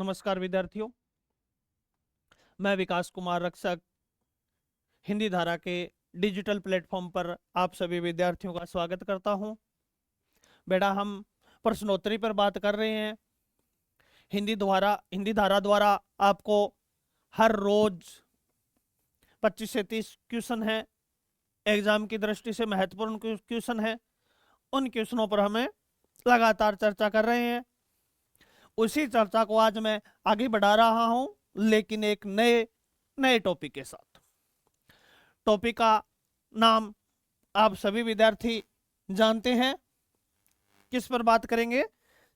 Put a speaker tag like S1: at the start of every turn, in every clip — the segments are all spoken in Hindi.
S1: नमस्कार विद्यार्थियों, मैं विकास कुमार रक्षक हिंदी धारा के डिजिटल प्लेटफॉर्म पर आप सभी विद्यार्थियों का स्वागत करता हूं। बेटा, हम प्रश्नोत्तरी पर बात कर रहे हैं। हिंदी धारा द्वारा आपको हर रोज 25 से 30 क्वेश्चन है, एग्जाम की दृष्टि से महत्वपूर्ण क्वेश्चन है। उन क्वेश्चनों पर हमें लगातार चर्चा कर रहे हैं। उसी चर्चा को आज मैं आगे बढ़ा रहा हूं, लेकिन एक नए टॉपिक के साथ। टॉपिक का नाम आप सभी विद्यार्थी जानते हैं। किस पर बात करेंगे?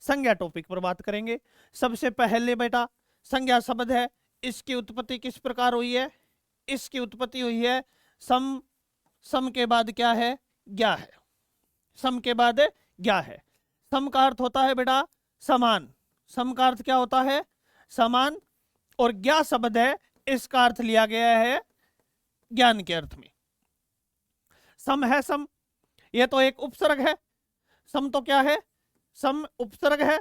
S1: संज्ञा टॉपिक पर बात करेंगे। सबसे पहले बेटा, संज्ञा शब्द है, इसकी उत्पत्ति किस प्रकार हुई है? इसकी उत्पत्ति हुई है सम के बाद क्या है? ज्ञा है। सम के बाद ज्ञा है। सम का अर्थ होता है बेटा समान। सम का अर्थ क्या होता है? समान। और ज्ञा शब्द है, इसका अर्थ लिया गया है ज्ञान के अर्थ में। सम है सम, ये तो एक उपसर्ग है। सम तो क्या है? सम उपसर्ग है।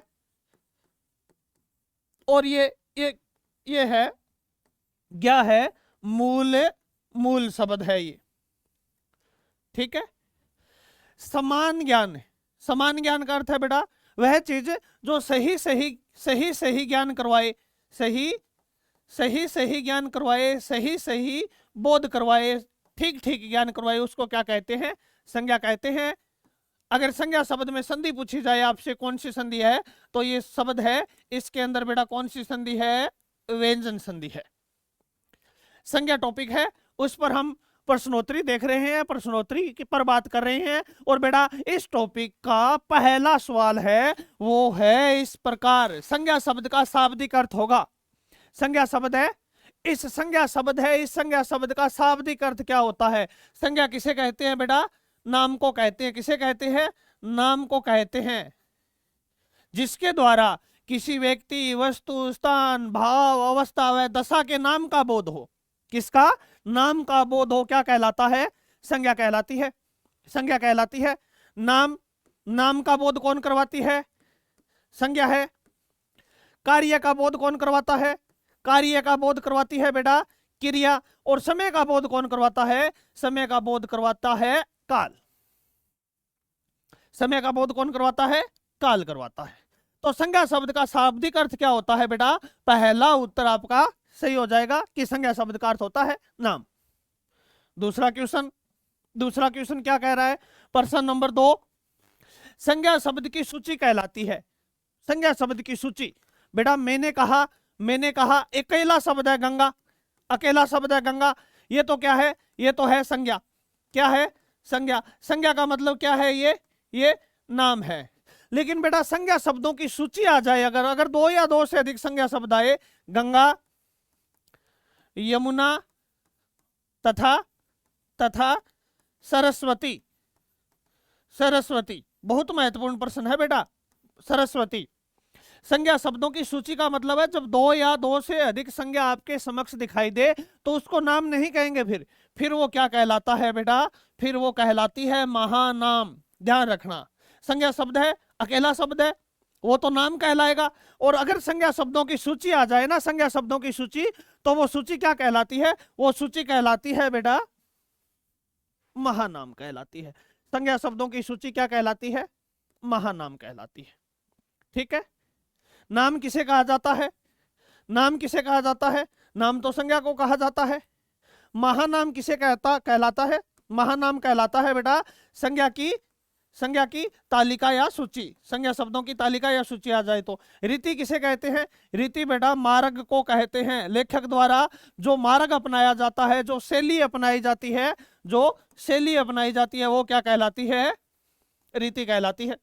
S1: और ये है ज्ञा है, मूल शब्द है ये। ठीक है। समान ज्ञान है। समान ज्ञान का अर्थ है बेटा वह चीज जो सही ज्ञान करवाए, सही ज्ञान करवाए, सही बोध करवाए, ठीक ज्ञान करवाए, उसको क्या कहते हैं? संज्ञा कहते हैं। अगर संज्ञा शब्द में संधि पूछी जाए आपसे कौन सी संधि है, तो ये शब्द है, इसके अंदर बेटा कौन सी संधि है? व्यंजन संधि है। संज्ञा टॉपिक है, उस पर हम प्रश्नोत्तरी देख रहे हैं, प्रश्नोत्तरी पर बात कर रहे हैं। और बेटा इस टॉपिक का पहला सवाल है, वो है इस प्रकार। संज्ञा शब्द का शाब्दिक अर्थ होगा। संज्ञा शब्द है, इस संज्ञा शब्द का शाब्दिक अर्थ क्या होता है? संज्ञा किसे कहते हैं बेटा? नाम को कहते हैं। किसे कहते हैं? नाम को कहते हैं। जिसके द्वारा किसी व्यक्ति, वस्तु, स्थान, भाव, अवस्था व दशा के नाम का बोध हो। किसका? नाम का बोध हो, क्या कहलाता है? संज्ञा कहलाती है। संज्ञा कहलाती है। नाम का बोध कौन करवाती है? संज्ञा है। कार्य का बोध कौन करवाता है? कार्य का बोध करवाती है बेटा क्रिया। और समय का बोध कौन करवाता है? समय का बोध करवाता है काल। समय का बोध कौन करवाता है? काल करवाता है। तो संज्ञा शब्द का शाब्दिक अर्थ क्या होता है बेटा? पहला उत्तर आपका सही हो जाएगा कि संज्ञा शब्द का अर्थ होता है नाम। दूसरा क्वेश्चन क्या कह रहा है? प्रश्न नंबर 2, संज्ञा शब्द की सूची कहलाती है। संज्ञा शब्द की सूची बेटा मैंने कहा अकेला शब्द है गंगा। अकेला शब्द है गंगा। ये तो क्या है? ये तो है संज्ञा। क्या है? संज्ञा। संज्ञा का मतलब क्या है? ये नाम है। लेकिन बेटा संज्ञा शब्दों की सूची आ जाए, अगर 2 या 2 से अधिक संज्ञा शब्द आए, गंगा, यमुना तथा सरस्वती। बहुत महत्वपूर्ण प्रश्न है बेटा। सरस्वती। संज्ञा शब्दों की सूची का मतलब है जब 2 या 2 से अधिक संज्ञा आपके समक्ष दिखाई दे तो उसको नाम नहीं कहेंगे। फिर वो क्या कहलाता है बेटा? फिर वो कहलाती है महानाम। ध्यान रखना, संज्ञा शब्द है, अकेला शब्द है, वो तो नाम कहलाएगा। और अगर संज्ञा शब्दों की सूची आ जाए ना, संज्ञा शब्दों की सूची, तो वो सूची क्या कहलाती है? वो सूची कहलाती है बेटा महानाम कहलाती है। संज्ञा शब्दों की सूची क्या कहलाती है? महानाम कहलाती है। ठीक है। नाम किसे कहा जाता है? नाम किसे कहा जाता है? नाम तो संज्ञा को कहा जाता है। महानाम किसे कहलाता है? महानाम कहलाता है बेटा संज्ञा की तालिका या सूची। संज्ञा शब्दों की तालिका या सूची आ जाए तो। रीति किसे कहते हैं? रीति बेटा मार्ग को कहते हैं। लेखक द्वारा जो मार्ग अपनाया जाता है, जो शैली अपनाई जाती है, वो क्या कहलाती है? रीति कहलाती है।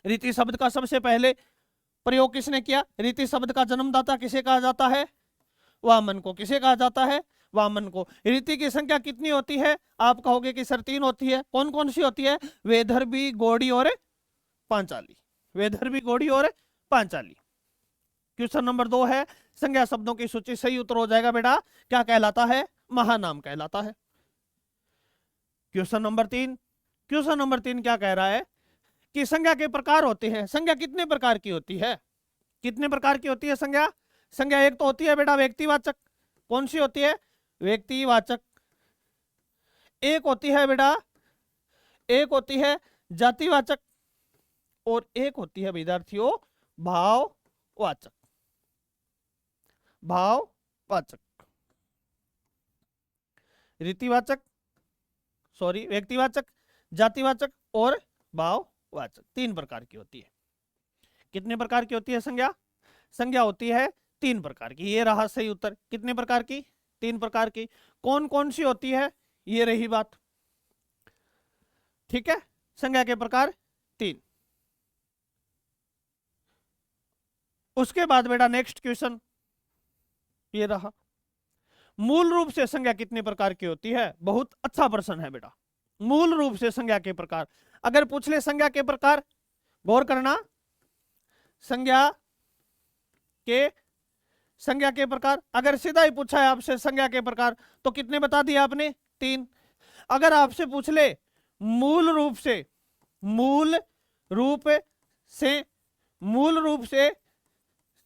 S1: रीति शब्द का सबसे पहले प्रयोग किसने किया? रीति शब्द का जन्मदाता किसे कहा जाता है? वामन को। किसे कहा जाता है? वामन को। रीति की संख्या कितनी होती है? आप कहोगे कि सर 3 होती है। कौन कौन सी होती है? वेदर्भी, गौड़ी और पांचाली। वेदर्भी, गौड़ी और पांचाली। क्वेश्चन नंबर 2 है संज्ञा शब्दों की सूची। सही उत्तर हो जाएगा बेटा क्या कहलाता है? महानाम कहलाता है। क्वेश्चन नंबर 3 क्या कह रहा है कि संज्ञा के प्रकार होते हैं। संज्ञा कितने प्रकार की होती है? कितने प्रकार की होती है संज्ञा? संज्ञा एक तो होती है बेटा व्यक्तिवाचक। कौन सी होती है? व्यक्तिवाचक। एक होती है बेटा, एक होती है जातिवाचक, और एक होती है विद्यार्थियों भाववाचक। भाववाचक, रीतिवाचक, सॉरी व्यक्तिवाचक, जातिवाचक और भाववाचक, 3 प्रकार की होती है। कितने प्रकार की होती है संज्ञा? संज्ञा होती है 3 प्रकार की। ये रहा सही उत्तर। कितने प्रकार की? 3 प्रकार की। कौन कौन सी होती है? ये रही बात। ठीक है, संज्ञा के प्रकार 3। उसके बाद बेटा नेक्स्ट क्वेश्चन ये रहा, मूल रूप से संज्ञा कितने प्रकार की होती है? बहुत अच्छा प्रश्न है बेटा। मूल रूप से संज्ञा के प्रकार अगर पूछ ले, संज्ञा के प्रकार, गौर करना, संज्ञा के प्रकार अगर सीधा ही पूछा है आपसे संज्ञा के प्रकार, तो कितने बता दिए आपने? 3। अगर आपसे पूछ ले मूल रूप से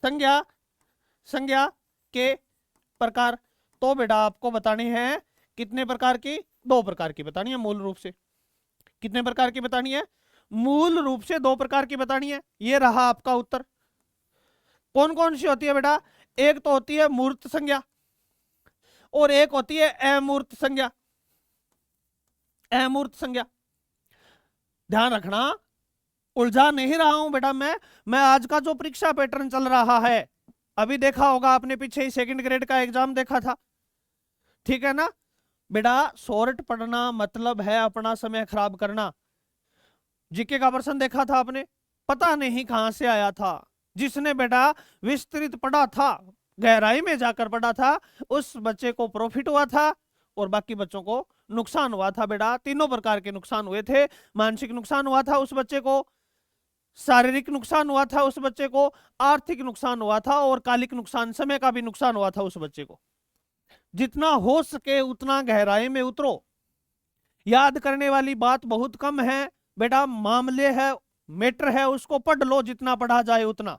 S1: संज्ञा के प्रकार, तो बेटा आपको बतानी है कितने प्रकार की? 2 प्रकार की बतानी है मूल रूप से। कितने प्रकार की बतानी है? मूल रूप से 2 प्रकार की बतानी है। ये रहा आपका उत्तर। कौन कौन सी होती है बेटा? एक तो होती है मूर्त संज्ञा और एक होती है अमूर्त संज्ञा। अमूर्त संज्ञा, ध्यान रखना, उलझा नहीं रहा हूं बेटा मैं आज का जो परीक्षा पैटर्न चल रहा है, अभी देखा होगा आपने, पीछे ही 2nd ग्रेड का एग्जाम देखा था, ठीक है ना बेटा। शॉर्ट पढ़ना मतलब है अपना समय खराब करना। जीके का प्रश्न देखा था आपने, पता नहीं कहां से आया था। जिसने बेटा विस्तृत पढ़ा था, गहराई में जाकर पढ़ा था, उस बच्चे को प्रॉफिट हुआ था और बाकी बच्चों को नुकसान हुआ था बेटा। 3 प्रकार के नुकसान हुए थे। मानसिक नुकसान हुआ था उस बच्चे को, शारीरिक नुकसान हुआ था उस बच्चे को, आर्थिक नुकसान हुआ था, और कालिक नुकसान, समय का भी नुकसान हुआ था उस बच्चे को। जितना हो सके उतना गहराई में उतरो। याद करने वाली बात बहुत कम है बेटा, मामले है, मैटर है, उसको पढ़ लो जितना पढ़ा जाए उतना,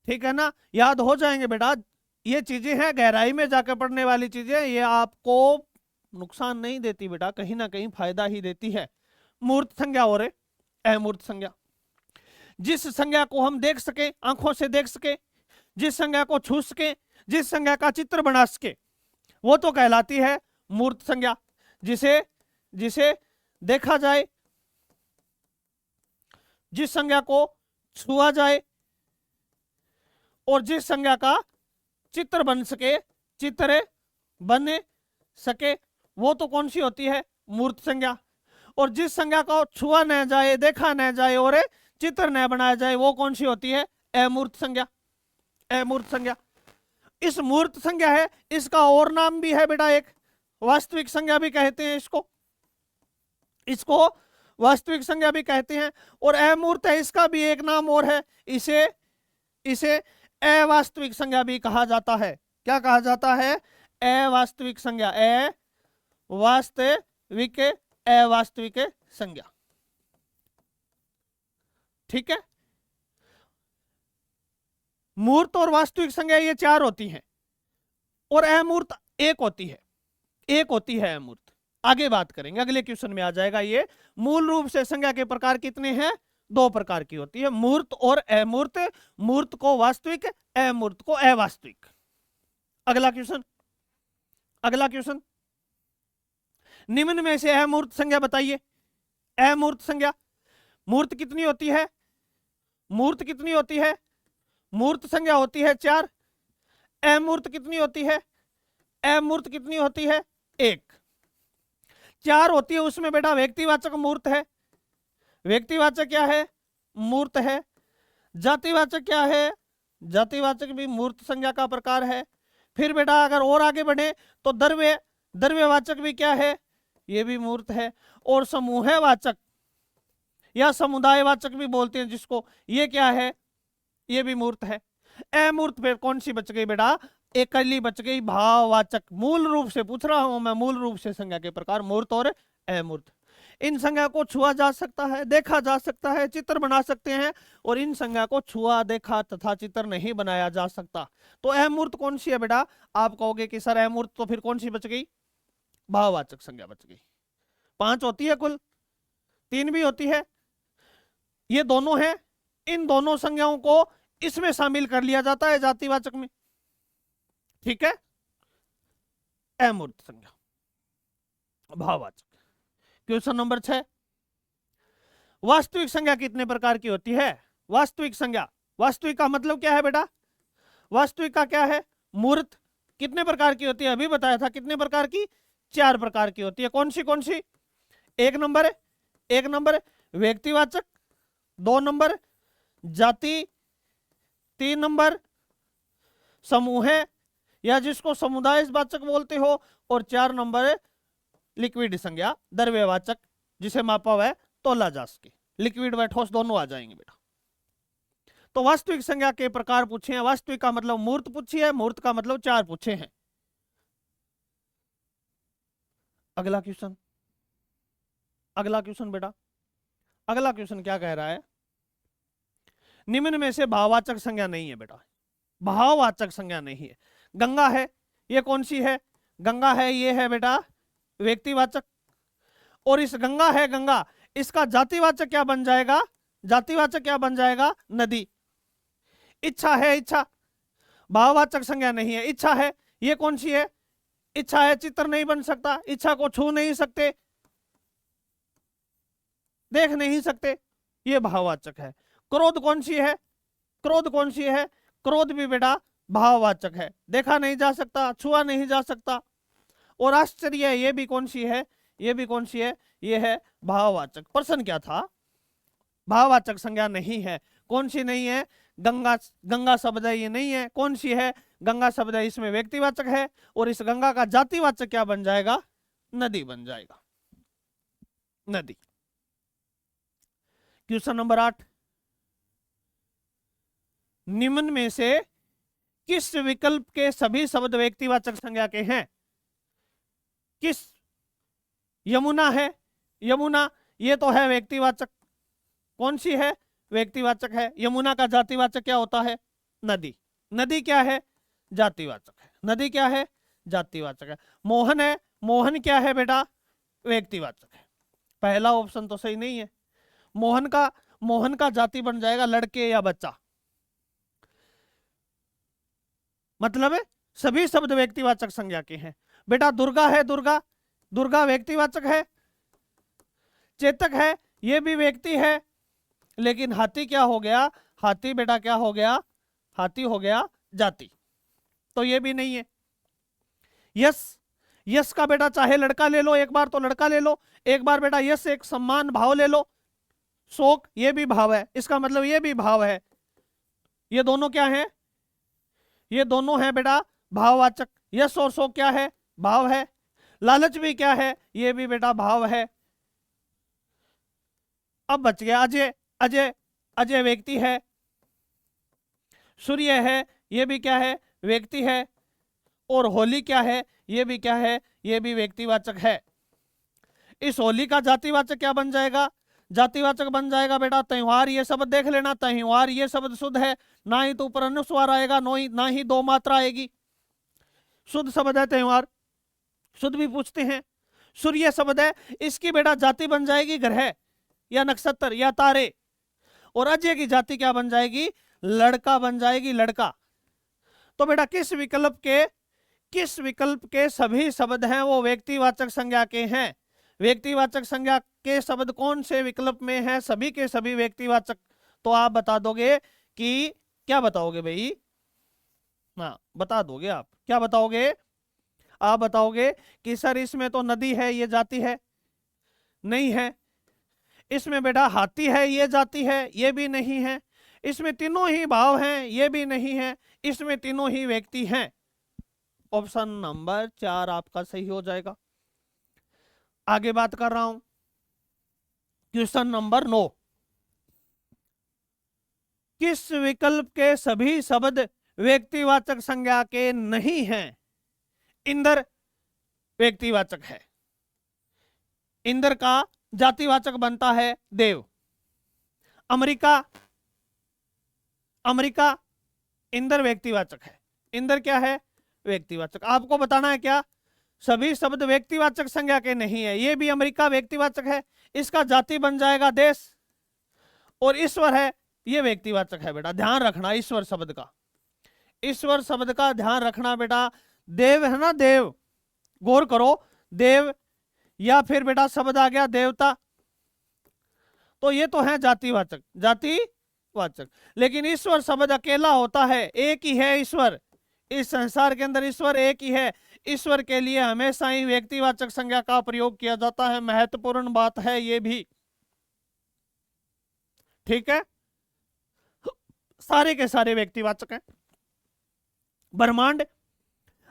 S1: ठीक है ना, याद हो जाएंगे बेटा। ये चीजें हैं गहराई में जाकर पढ़ने वाली चीजें, ये आपको नुकसान नहीं देती बेटा, कहीं ना कहीं फायदा ही देती है। मूर्त संज्ञा और अमूर्त संज्ञा, जिस संज्ञा को हम देख सके, आंखों से देख सके, जिस संज्ञा को छू सके, जिस संज्ञा का चित्र बना सके, वो तो कहलाती है मूर्त संज्ञा। जिसे देखा जाए, जिस संज्ञा को छुआ जाए और जिस संज्ञा का चित्र बन सके, वो तो कौन सी होती है? मूर्त संज्ञा। और जिस संज्ञा को छुआ न जाए, देखा न जाए और चित्र न बनाया जाए, वो कौन सी होती है? अमूर्त संज्ञा। अमूर्त संज्ञा, इस मूर्त संज्ञा है, इसका और नाम भी है बेटा, एक वास्तविक संज्ञा भी कहते हैं इसको वास्तविक संज्ञा भी कहते हैं। और अमूर्त है, इसका भी एक नाम और है, इसे अवास्तविक संज्ञा भी कहा जाता है। क्या कहा जाता है? अवास्तविक संज्ञा। अवास्तविक संज्ञा, ठीक है। मूर्त और वास्तविक संज्ञा ये 4 होती हैं, और अमूर्त एक होती है अमूर्त। आगे बात करेंगे, अगले क्वेश्चन में आ जाएगा ये। मूल रूप से संज्ञा के प्रकार कितने हैं? 2 प्रकार की होती है, मूर्त और अमूर्त। मूर्त को वास्तविक, अमूर्त को अवास्तविक। अगला क्वेश्चन, निम्न में से अमूर्त संज्ञा बताइए। अमूर्त संज्ञा, मूर्त कितनी होती है? मूर्त संज्ञा होती है 4। अमूर्त कितनी होती है? अमूर्त कितनी होती है? 1। 4 होती है, उसमें बेटा व्यक्तिवाचक मूर्त है। व्यक्तिवाचक क्या है? मूर्त है। जातिवाचक क्या है? जातिवाचक भी मूर्त संज्ञा का प्रकार है। फिर बेटा अगर और आगे बढ़े तो द्रव्यवाचक भी क्या है? ये भी मूर्त है। और समूहवाचक या समुदायवाचक भी बोलते हैं जिसको, ये क्या है? ये भी मूर्त है। अमूर्त पे कौन सी बच गई बेटा? एकली बच गई, भाववाचक। मूल रूप से पूछ रहा हूं मैं, मूल रूप से संज्ञा के प्रकार मूर्त और अमूर्त। इन संज्ञा को छुआ जा सकता है, देखा जा सकता है, चित्र बना सकते हैं, और इन संज्ञा को छुआ, देखा तथा चित्र नहीं बनाया जा सकता। तो अमूर्त कौन सी है बेटा? आप कहोगे कि सर अमूर्त तो फिर कौन सी बच गई? भाववाचक संज्ञा बच गई। 5 होती है कुल, 3 भी होती है, ये दोनों है। इन दोनों संज्ञाओं को इसमें शामिल कर लिया जाता है जातिवाचक में, ठीक है। अमूर्त संज्ञा, भाववाचक। क्वेश्चन नंबर 6, वास्तविक संज्ञा कितने प्रकार की होती है? वास्तविक संज्ञा, वास्तविक का मतलब क्या है बेटा? वास्तविक का क्या है? मूर्त। कितने प्रकार की होती है? अभी बताया था कितने प्रकार की? 4 प्रकार की होती है। कौन सी? एक नंबर व्यक्तिवाचक, 2 नंबर जाति, 3 नंबर समूह है या जिसको समुदायवाचक बोलते हो, और 4 नंबर लिक्विड संज्ञा, द्रव्यवाचक, जिसे मापा हुआ है तोला जा सके। लिक्विड व ठोस दोनों आ जाएंगे बेटा। तो वास्तविक संज्ञा के प्रकार पूछे हैं। वास्तविक का मतलब मूर्त पूछी है, मूर्त का मतलब 4 पूछे हैं। अगला क्वेश्चन बेटा, अगला क्वेश्चन क्या कह रहा है? निम्न में से भाववाचक संज्ञा नहीं है बेटा, भाववाचक संज्ञा नहीं है। गंगा है, ये कौन सी है? गंगा है, ये है बेटा व्यक्तिवाचक। और इस गंगा है, गंगा, इसका जातिवाचक क्या बन जाएगा? जातिवाचक क्या बन जाएगा? नदी। इच्छा है, इच्छा भाववाचक संज्ञा नहीं है। इच्छा है, ये कौन सी है? इच्छा है, चित्र नहीं बन सकता, इच्छा को छू नहीं सकते, देख नहीं सकते, ये भाववाचक है। क्रोध कौन सी है? क्रोध भी बेटा भाववाचक है, देखा नहीं जा सकता, छुआ नहीं जा सकता। और आश्चर्य, ये भी कौन सी है? ये है भाववाचक। प्रश्न क्या था? भाववाचक संज्ञा नहीं है। कौन सी नहीं है? गंगा शब्द है, ये नहीं है। कौन सी है? गंगा शब्द है, इसमें व्यक्तिवाचक है, और इस गंगा का जातिवाचक क्या बन जाएगा? नदी बन जाएगा, नदी। क्वेश्चन नंबर 8, निम्न में से किस विकल्प के सभी शब्द व्यक्तिवाचक संज्ञा के हैं? किस? यमुना है, यमुना ये तो है व्यक्तिवाचक। कौन सी है? व्यक्तिवाचक है। यमुना का जातिवाचक क्या होता है? नदी। नदी क्या है? जातिवाचक है। नदी क्या है? जातिवाचक है। मोहन है, मोहन क्या है बेटा? व्यक्तिवाचक है। पहला ऑप्शन तो सही नहीं है। मोहन का जाति बन जाएगा लड़के या बच्चा, मतलब है सभी शब्द व्यक्तिवाचक संज्ञा के हैं। बेटा दुर्गा है, दुर्गा व्यक्तिवाचक है। चेतक है, ये भी व्यक्ति है। लेकिन हाथी क्या हो गया? हाथी बेटा क्या हो गया? हाथी हो गया जाति, तो ये भी नहीं है। यश का बेटा चाहे लड़का ले लो, एक बार तो लड़का ले लो, एक बार बेटा यश एक सम्मान भाव ले लो। शोक ये भी भाव है, इसका मतलब ये भी भाव है। ये दोनों क्या है? ये दोनों है बेटा भाववाचक। यश और शोक क्या है? भाव है। लालच भी क्या है? ये भी बेटा भाव है। अब बच गया अजय। अजय व्यक्ति है। सूर्य है, ये भी क्या है? व्यक्ति है। और होली क्या है? ये भी क्या है? ये भी व्यक्तिवाचक है। इस होली का जातिवाचक क्या बन जाएगा? जातिवाचक बन जाएगा बेटा त्योहार। ये शब्द देख लेना, त्योहार ये शब्द शुद्ध है, ना ही तो ऊपर अनुस्वार आएगा, ना ही 2 मात्रा आएगी। शुद्ध शब्द है त्योहार, शुद्ध भी पूछते हैं। सूर्य शब्द है, इसकी बेटा जाति बन जाएगी ग्रह या नक्षत्र या तारे। और अजय की जाति क्या बन जाएगी? लड़का बन जाएगी, लड़का। तो बेटा किस विकल्प के सभी शब्द हैं वो व्यक्तिवाचक संज्ञा के हैं? व्यक्तिवाचक संज्ञा के शब्द कौन से विकल्प में हैं? सभी के सभी व्यक्तिवाचक। तो आप बता दोगे कि क्या बताओगे भाई? हाँ बता दोगे आप। क्या बताओगे? आप बताओगे कि सर इसमें तो नदी है, ये जाति है। नहीं है। इसमें बेटा हाथी है, ये जाति है, ये भी नहीं है। इसमें तीनों ही भाव हैं, ये भी नहीं है। इसमें तीनों ही व्यक्ति हैं। ऑप्शन नंबर 4 आपका सही हो जाएगा। आगे बात कर रहा हूं, क्वेश्चन नंबर 9, किस विकल्प के सभी शब्द व्यक्तिवाचक संज्ञा के नहीं हैं? इंद्र व्यक्तिवाचक है। इंद्र का जातिवाचक बनता है देव। अमेरिका, अमेरिका इंद्र व्यक्तिवाचक है। इंद्र क्या है? व्यक्तिवाचक। आपको बताना है क्या? सभी शब्द व्यक्तिवाचक संज्ञा के नहीं है। ये भी अमेरिका व्यक्तिवाचक है, इसका जाति बन जाएगा देश। और ईश्वर है, ये व्यक्तिवाचक है बेटा, ध्यान रखना ईश्वर शब्द का, ईश्वर शब्द का ध्यान रखना बेटा। देव है ना, देव, गौर करो, देव या फिर बेटा शब्द आ गया देवता, तो ये तो है जातिवाचक, जातिवाचक। लेकिन ईश्वर शब्द अकेला होता है, एक ही है ईश्वर, इस संसार के अंदर ईश्वर एक ही है। ईश्वर के लिए हमेशा ही व्यक्तिवाचक संज्ञा का प्रयोग किया जाता है, महत्वपूर्ण बात है ये भी, ठीक है। सारे के सारे व्यक्तिवाचक हैं। ब्रह्मांड,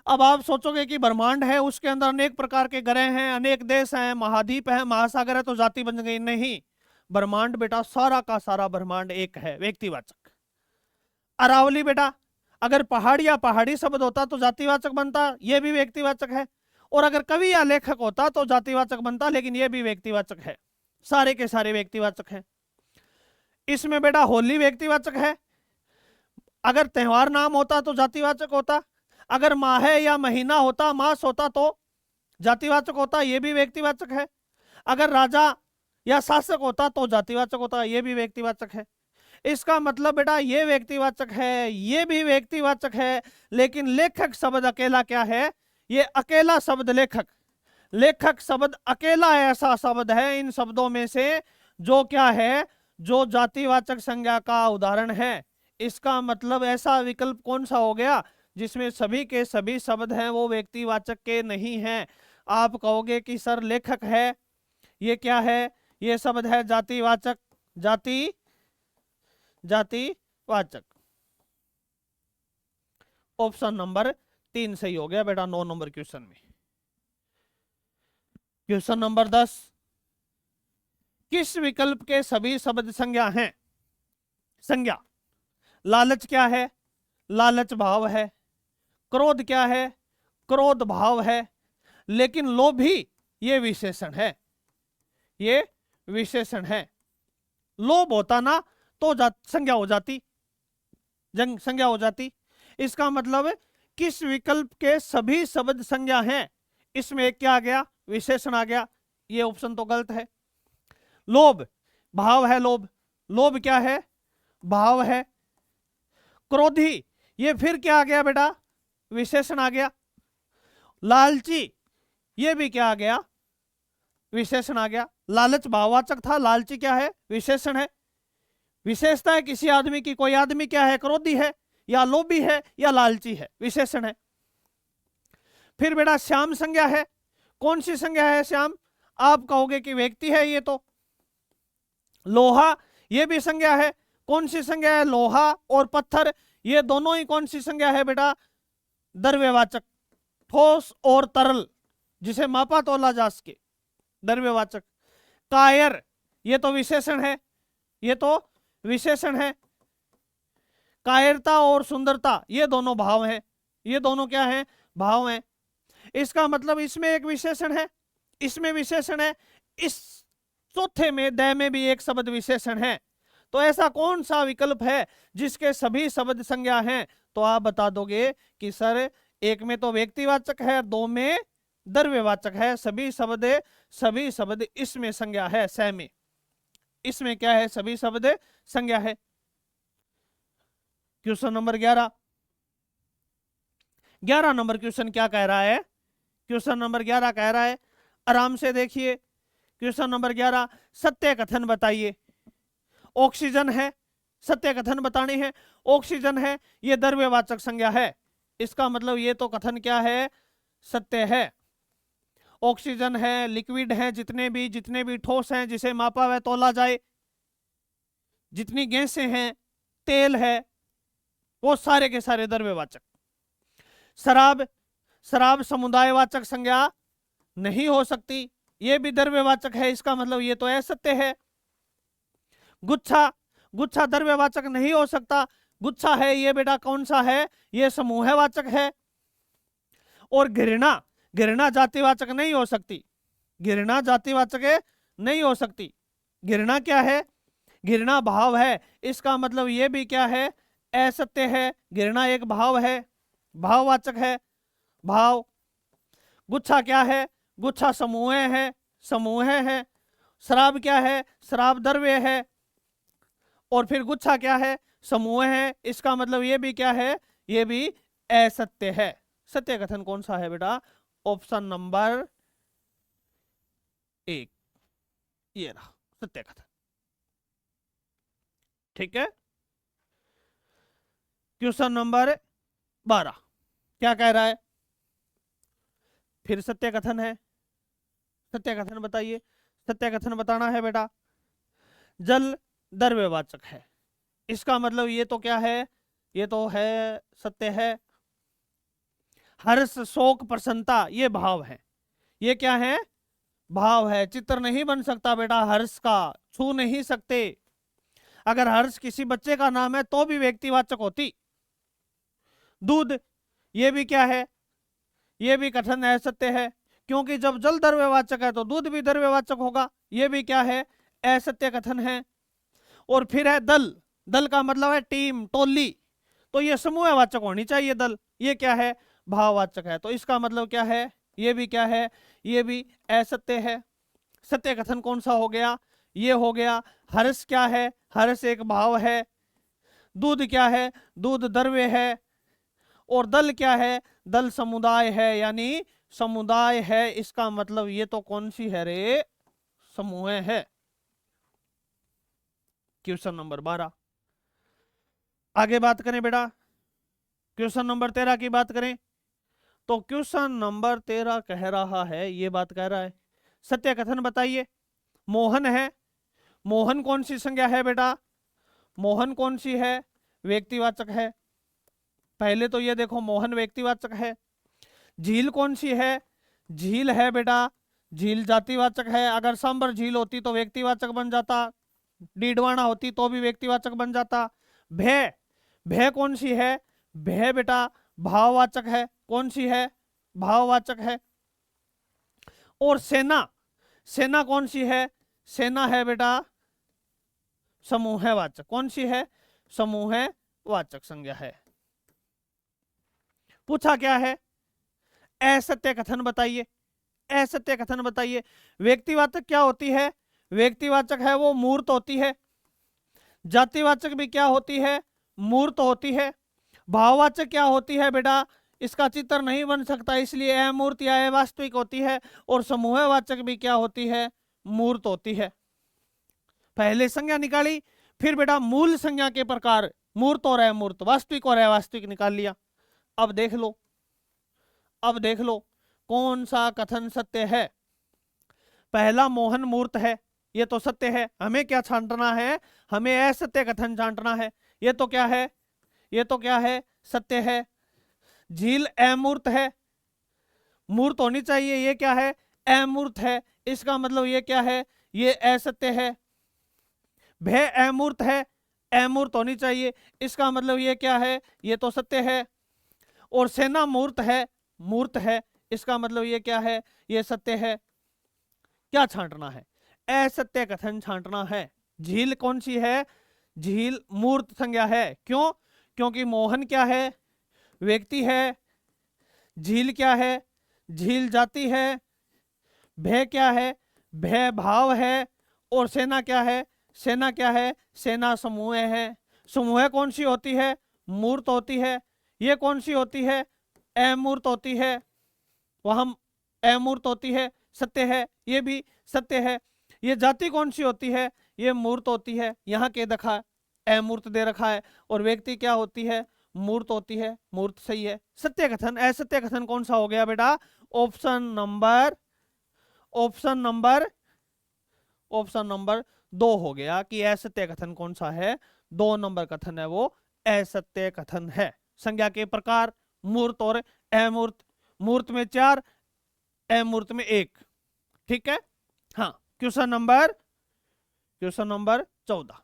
S1: अब आप सोचोगे कि ब्रह्मांड है, उसके अंदर अनेक प्रकार के ग्रह हैं, अनेक देश हैं, महाद्वीप है, महासागर है, तो जाति बन गई। नहीं, ब्रह्मांड बेटा सारा का सारा ब्रह्मांड एक है, व्यक्तिवाचक। अरावली बेटा, अगर पहाड़ या पहाड़ी शब्द होता तो जातिवाचक बनता, ये भी व्यक्तिवाचक है। और अगर कवि या लेखक होता तो जातिवाचक बनता, लेकिन ये भी व्यक्तिवाचक है। सारे के सारे व्यक्तिवाचक हैं। इसमें बेटा होली व्यक्तिवाचक है, अगर त्योहार नाम होता तो जातिवाचक होता, अगर माह या महीना होता, मास होता तो जातिवाचक होता, ये भी व्यक्तिवाचक है। अगर राजा या शासक होता तो जातिवाचक होता, ये भी व्यक्तिवाचक है। इसका मतलब बेटा ये व्यक्तिवाचक है, ये भी व्यक्तिवाचक है, लेकिन लेखक शब्द अकेला क्या है? ये अकेला शब्द लेखक, लेखक शब्द अकेला ऐसा शब्द है इन शब्दों में से जो क्या है, जो जातिवाचक संज्ञा का उदाहरण है। इसका मतलब ऐसा विकल्प कौन सा हो गया जिसमें सभी के सभी शब्द हैं वो व्यक्तिवाचक के नहीं हैं। आप कहोगे कि सर लेखक है, ये क्या है? ये शब्द है जातिवाचक, जातिवाचक। ऑप्शन नंबर 3 सही हो गया बेटा 9 नंबर क्वेश्चन में। क्वेश्चन नंबर 10, किस विकल्प के सभी शब्द संज्ञा हैं? संज्ञा, लालच क्या है? लालच भाव है। क्रोध क्या है? क्रोध भाव है। लेकिन लोभी ये विशेषण है, ये विशेषण है। लोभ होता ना तो संज्ञा हो जाती, संज्ञा हो जाती। इसका मतलब किस विकल्प के सभी शब्द संज्ञा हैं? इसमें क्या आ गया? विशेषण आ गया। ये ऑप्शन तो गलत है। लोभ भाव है, लोभ, लोभ क्या है? भाव है। क्रोधी ये फिर क्या आ गया बेटा? विशेषण आ गया। लालची ये भी क्या आ गया? विशेषण आ गया। लालच भाववाचक था, लालची क्या है? विशेषण है। विशेषता है किसी आदमी की, कोई आदमी क्या है? क्रोधी है या लोभी है या लालची है, विशेषण है। फिर बेटा श्याम संज्ञा है, कौन सी संज्ञा है श्याम? आप कहोगे कि व्यक्ति है ये तो। लोहा ये भी संज्ञा है, कौन सी संज्ञा है? लोहा और पत्थर ये दोनों ही कौन सी संज्ञा है बेटा? द्रव्यवाचक, ठोस और तरल जिसे मापा तोला जा सके, द्रव्यवाचक। कायर ये तो विशेषण है, ये तो विशेषण है। कायरता और सुंदरता ये दोनों भाव हैं, ये दोनों क्या हैं? भाव हैं। इसका मतलब इसमें एक विशेषण है, इसमें विशेषण है, इस चौथे में दय में भी एक शब्द विशेषण है। तो ऐसा कौन सा विकल्प है जिसके सभी शब्द संज्ञा हैं? तो आप बता दोगे कि सर एक में तो व्यक्तिवाचक है, 2 में द्रव्यवाचक है, सभी शब्द इसमें संज्ञा है, स में, इसमें क्या है? सभी शब्द संज्ञा है। क्वेश्चन नंबर 11, 11 नंबर क्वेश्चन क्या कह रहा है? क्वेश्चन नंबर 11 कह रहा है, आराम से देखिए। क्वेश्चन नंबर 11, सत्य कथन बताइए। ऑक्सीजन है, सत्य कथन बताने हैं। ऑक्सीजन है, ये द्रव्यवाचक संज्ञा है, इसका मतलब ये तो कथन क्या है? सत्य है। ऑक्सीजन है, लिक्विड है, जितने भी ठोस हैं जिसे मापा व तोला जाए, जितनी गैसें हैं, तेल है, वो सारे के सारे द्रव्यवाचक। शराब, शराब समुदायवाचक संज्ञा नहीं हो सकती, ये भी द्रव्यवाचक है, इसका मतलब ये तो असत्य है। गुच्छा, गुच्छा द्रव्यवाचक नहीं हो सकता, गुच्छा है ये बेटा कौन सा है? ये समूहवाचक है। और घृणा, घृणा जातिवाचक नहीं हो सकती, घृणा जातिवाचक नहीं हो सकती। घृणा क्या है? घृणा भाव है, इसका मतलब ये भी क्या है? असत्य है। घृणा एक भाव है, भाववाचक है, भाव। गुच्छा क्या है? गुच्छा समूह है, समूह है। शराब क्या है? शराब द्रव्य है। और फिर गुच्छा क्या है? समूह है, इसका मतलब ये भी क्या है? ये भी असत्य है। सत्य कथन कौन सा है बेटा? ऑप्शन नंबर 1, ये रहा सत्य कथन। ठीक है। क्वेश्चन नंबर 12 क्या कह रहा है? फिर सत्य कथन है। सत्य कथन बताइए। सत्य कथन बताना है बेटा। जल द्रव्यवाचक है, इसका मतलब ये तो क्या है? ये तो है सत्य है। हर्ष शोक प्रसन्नता ये भाव है। ये क्या है? भाव है। चित्र नहीं बन सकता बेटा हर्ष का, छू नहीं सकते। अगर हर्ष किसी बच्चे का नाम है तो भी व्यक्तिवाचक होती। दूध ये भी क्या है? ये भी कथन है सत्य है, क्योंकि जब जल द्रव्यवाचक है तो दूध भी द्रव्यवाचक होगा। ये भी क्या है? असत्य कथन है। और फिर है दल। दल का मतलब है टीम, टोली, तो ये समूहवाचक होनी चाहिए दल। ये क्या है? भाववाचक है। तो इसका मतलब क्या है? ये भी क्या है? ये भी असत्य है। सत्य कथन कौन सा हो गया? ये हो गया। हर्ष क्या है? हर्ष एक भाव है। दूध क्या है? दूध द्रव्य है। और दल क्या है? दल समुदाय है, यानी समुदाय है। इसका मतलब ये तो कौन सी है रे? समूह है। क्वेश्चन नंबर 12 आगे बात करें बेटा। क्वेश्चन नंबर 13 की बात करें तो क्वेश्चन नंबर 13 कह रहा है, ये बात कह रहा है, सत्य कथन बताइए। मोहन है। मोहन कौन सी संज्ञा है बेटा? मोहन कौन सी है? व्यक्तिवाचक है। पहले तो ये देखो मोहन व्यक्तिवाचक है। झील कौन सी है? झील है बेटा, झील जातिवाचक है। अगर सांबर झील होती तो व्यक्तिवाचक बन जाता, डीडवाना होती तो भी व्यक्तिवाचक बन जाता। भय, भय कौन सी है? भय बेटा भाववाचक है। कौन सी है? भाववाचक है। और सेना, सेना कौन सी है? सेना है बेटा समूहवाचक। कौन सी है? समूहवाचक संज्ञा है। पूछा क्या है? असत्य कथन बताइए। असत्य कथन बताइए। व्यक्तिवाचक क्या होती है? व्यक्तिवाचक है वो मूर्त होती है। जातिवाचक भी क्या होती है? मूर्त होती है। भाववाचक क्या होती है बेटा? इसका चित्र नहीं बन सकता, इसलिए अमूर्त या अवास्तविक होती है। और समूहवाचक भी क्या होती है? मूर्त होती है। पहले संज्ञा निकाली, फिर बेटा मूल संज्ञा के प्रकार मूर्त और अमूर्त, वास्तविक और अवास्तविक निकाल लिया। अब देख लो, अब देख लो कौन सा कथन सत्य है। पहला मोहन मूर्त है, ये तो सत्य है। हमें क्या छांटना है? हमें असत्य कथन छांटना है। ये तो क्या है? ये तो क्या है? सत्य है। झील अमूर्त है, मूर्त होनी चाहिए, ये क्या है? अमूर्त है। इसका मतलब ये क्या है? ये असत्य है। भय अमूर्त है, अमूर्त होनी चाहिए, इसका मतलब ये क्या है? ये तो सत्य है। और सेना मूर्त है, मूर्त है, इसका मतलब ये क्या है? ये सत्य है। क्या छांटना है? असत्य कथन छांटना है। झील कौन सी है? झील मूर्त संज्ञा है। क्यों? क्योंकि मोहन क्या है? व्यक्ति है। झील क्या है? झील जाति है। भय क्या है? भय भाव है। और सेना क्या है? सेना क्या है? सेना समूह है। समूह कौन सी होती है? मूर्त होती है। ये कौन सी होती है? अमूर्त होती है। वह अमूर्त होती है, सत्य है। ये भी सत्य है। ये जाति कौन सी होती है? ये मूर्त होती है। यहाँ के देखा अमूर्त दे रखा है। और व्यक्ति क्या होती है? मूर्त होती है। मूर्त सही है। सत्य कथन, असत्य कथन कौन सा हो गया बेटा? Option number, option number, option number 2 हो गया कि असत्य कथन कौन सा है? 2 नंबर कथन है वो असत्य कथन है। संज्ञा के प्रकार मूर्त और अमूर्त, मूर्त में 4, अमूर्त में 1। ठीक है। हाँ, क्वेश्चन नंबर 14।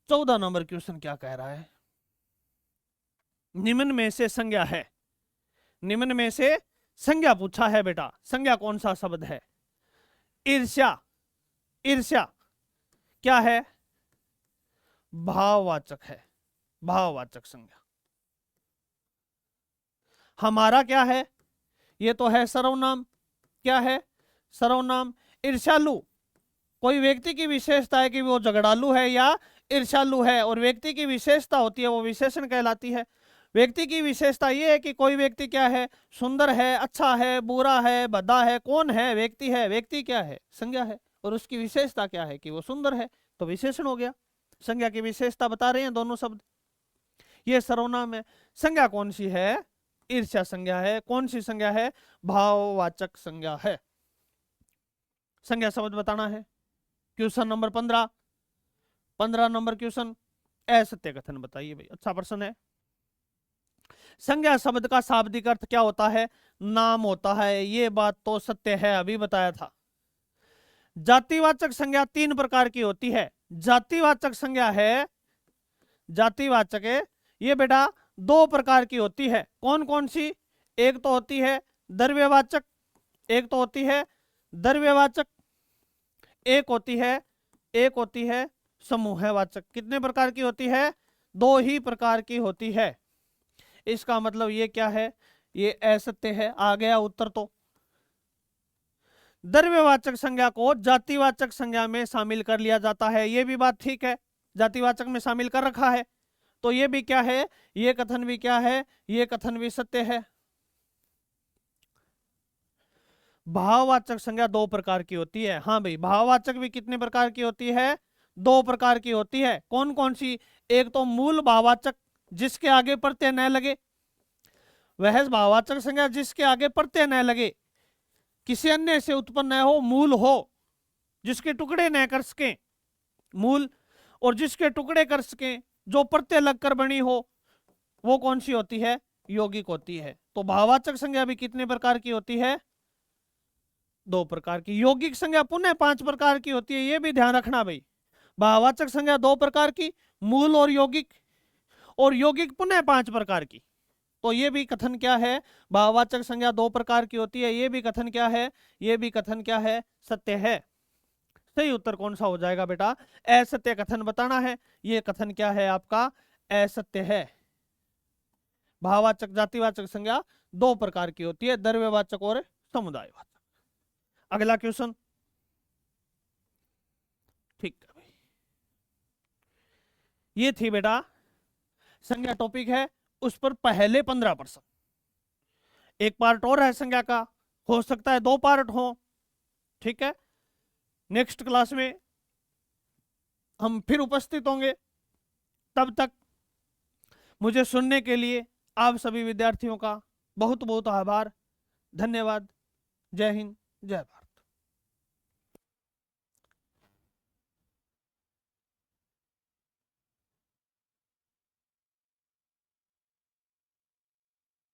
S1: 14 नंबर क्वेश्चन क्या कह रहा है? निम्न में से संज्ञा है, निम्न में से संज्ञा पूछा है बेटा। संज्ञा कौन सा शब्द है? ईर्ष्या, ईर्ष्या क्या है? भाववाचक है, भाववाचक संज्ञा। हमारा क्या है? ये तो है सर्वनाम। क्या है? सर्वनाम। ईर्ष्यालु कोई व्यक्ति की विशेषता है कि वो झगड़ालू है या ईर्ष्यालु है, और व्यक्ति की विशेषता होती है वो विशेषण कहलाती है। व्यक्ति की विशेषता ये है कि कोई व्यक्ति क्या है? सुंदर है, अच्छा है, बुरा है, भद्दा है। कौन है? व्यक्ति है। व्यक्ति क्या है? संज्ञा है। और उसकी विशेषता क्या है? कि वो सुंदर है, तो विशेषण हो गया। संज्ञा की विशेषता बता रहे हैं दोनों शब्द। ये सर्वनाम है। संज्ञा कौन सी है? ईर्ष्या संज्ञा है। कौन सी संज्ञा है? भाववाचक संज्ञा है। संज्ञा शब्द बताना है। क्वेश्चन नंबर 15 नंबर क्वेश्चन, असत्य कथन बताइए भाई। अच्छा प्रश्न है। संज्ञा शब्द का शाब्दिक अर्थ क्या होता है? नाम होता है। ये बात तो सत्य है, अभी बताया था। जातिवाचक संज्ञा 3 प्रकार की होती है। जातिवाचक संज्ञा है, जातिवाचक है ये बेटा 2 प्रकार की होती है। कौन कौन सी? एक तो होती है द्रव्यवाचक, एक तो होती है द्रव्यवाचक, एक होती है समूहवाचक। कितने प्रकार की होती है? 2 ही प्रकार की होती है। इसका मतलब ये क्या है? ये असत्य है। आ गया उत्तर। तो द्रव्यवाचक संज्ञा को जातिवाचक संज्ञा में शामिल कर लिया जाता है। ये भी बात ठीक है, जातिवाचक में शामिल कर रखा है। तो ये भी क्या है? ये कथन भी क्या है? ये कथन भी सत्य है। भाववाचक संज्ञा 2 प्रकार की होती है। हाँ भाई, भाववाचक भी कितने प्रकार की होती है? 2 प्रकार की होती है। कौन कौन सी? एक तो मूल भाववाचक, जिसके आगे प्रत्यय न लगे। वह भाववाचक संज्ञा जिसके आगे प्रत्यय न लगे, किसी अन्य से उत्पन्न न हो, मूल हो, जिसके टुकड़े न कर सके, मूल, और जिसके टुकड़े कर सके, जो प्रत्यय लगकर बनी हो, वो कौन सी होती है? यौगिक होती है। तो भाववाचक संज्ञा भी कितने प्रकार की होती है? 2 प्रकार की। यौगिक संज्ञा पुनः 5 प्रकार की होती है। ये भी ध्यान रखना भाई। भाववाचक संज्ञा 2 प्रकार की, मूल और यौगिक पुनः 5 प्रकार की। तो ये भी कथन क्या है? भाववाचक संज्ञा 2 प्रकार की होती है। ये भी कथन क्या है? ये भी कथन क्या है? सत्य है। सही उत्तर कौन सा हो जाएगा बेटा? असत्य कथन बताना है। ये कथन क्या है आपका? असत्य है। भाववाचक जातिवाचक संज्ञा 2 प्रकार की होती है, द्रव्यवाचक और समुदायवाचक। अगला क्वेश्चन। ठीक है भाई, ये थी बेटा संज्ञा टॉपिक है, उस पर पहले 15 प्रश्न। एक पार्ट और है संज्ञा का, हो सकता है 2 पार्ट हो। ठीक है, नेक्स्ट क्लास में हम फिर उपस्थित होंगे। तब तक मुझे सुनने के लिए आप सभी विद्यार्थियों का बहुत बहुत आभार, धन्यवाद। जय हिंद, जय भारत।